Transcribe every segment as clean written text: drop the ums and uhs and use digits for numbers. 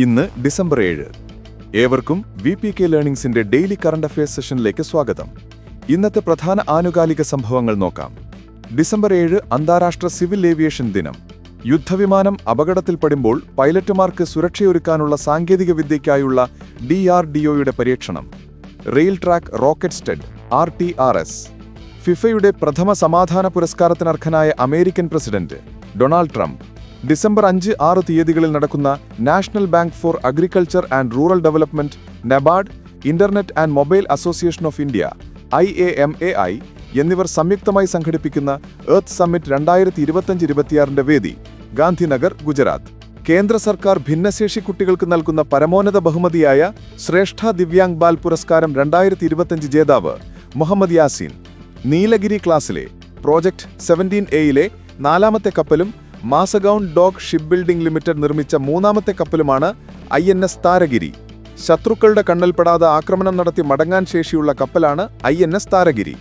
ഇന്ന് ഡിസംബർ 7. ഏവർക്കും VPK ലേണിംഗ്സിന്റെ daily current affairs സെഷനിലേക്ക് സ്വാഗതം. ഇന്നത്തെ പ്രധാന ആനുകാലിക സംഭവങ്ങൾ നോക്കാം. ഡിസംബർ 7 അന്താരാഷ്ട്ര സിവിൽ ഏവിയേഷൻ ദിനം. യുദ്ധവിമാനം അപകടത്തിൽപ്പെടുമ്പോൾ പൈലറ്റുമാർക്ക് സുരക്ഷയൊരുക്കാനുള്ള സാങ്കേതിക വിദ്യയ്ക്കായുള്ള DRDOയുടെ പരീക്ഷണം. Rail track rocket sled RTRS. ഫിഫയുടെ പ്രഥമ സമാധാന പുരസ്കാരത്തിനർഹനായ American president Donald Trump. December 5-6 തീയതികളിൽ നടക്കുന്ന national bank for agriculture and rural development, NABARD, internet and mobile association of India IAMAI എന്നിവർ സംയുക്തമായി സംഘടിപ്പിക്കുന്ന എർത്ത് സമ്മിറ്റ് 2025-26 വേദി ഗാന്ധിനഗർ, ഗുജറാത്ത്. കേന്ദ്ര സർക്കാർ ഭിന്നശേഷി കുട്ടികൾക്ക് നൽകുന്ന പരമോന്നത ബഹുമതിയായ ശ്രേഷ്ഠ ദിവ്യാംഗ് ബാൽ പുരസ്കാരം 2025 ജേതാവ് മുഹമ്മദ് യാസീൻ. നീലഗിരി ക്ലാസിലെ പ്രോജക്ട് 17A നാലാമത്തെ കപ്പലും മാസഗൌൺ ഡോക്ക് ഷിപ്പ് ബിൽഡിംഗ് ലിമിറ്റഡ് നിർമ്മിച്ച മൂന്നാമത്തെ കപ്പലുമാണ് INS താരഗിരി. ശത്രുക്കളുടെ കണ്ണൽപ്പെടാതെ ആക്രമണം നടത്തി മടങ്ങാൻ ശേഷിയുള്ള കപ്പലാണ് INS താരഗിരി.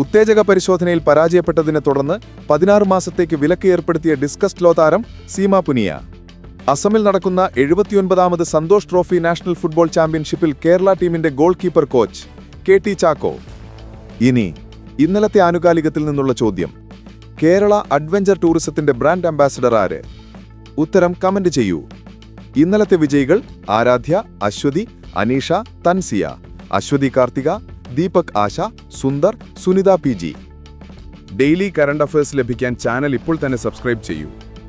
ഉത്തേജക പരിശോധനയിൽ പരാജയപ്പെട്ടതിനെ തുടർന്ന് 16 മാസത്തേക്ക് വിലക്ക് ഏർപ്പെടുത്തിയ ഡിസ്കസ് ത്രോ താരം സീമ പുനിയ. അസമിൽ നടക്കുന്ന 79ാമത് സന്തോഷ് ട്രോഫി നാഷണൽ ഫുട്ബോൾ ചാമ്പ്യൻഷിപ്പിൽ കേരള ടീമിന്റെ goalkeeper coach KT Chacko. ഇനി ഇന്നലത്തെ ആനുകാലികത്തിൽ നിന്നുള്ള ചോദ്യം: കേരള അഡ്വഞ്ചർ ടൂറിസത്തിന്റെ ബ്രാൻഡ് അംബാസഡർ ആര്? ഉത്തരം കമന്റ് ചെയ്യൂ. ഇന്നലത്തെ വിജയികൾ: Aaradhya, Aswathy, Aneesha, Thansiya. Aswathy Karthika, Deepak Asha, Sundar, Sunitha PG. Daily current affairs ലഭിക്കാൻ ചാനൽ ഇപ്പോൾ തന്നെ സബ്സ്ക്രൈബ് ചെയ്യൂ.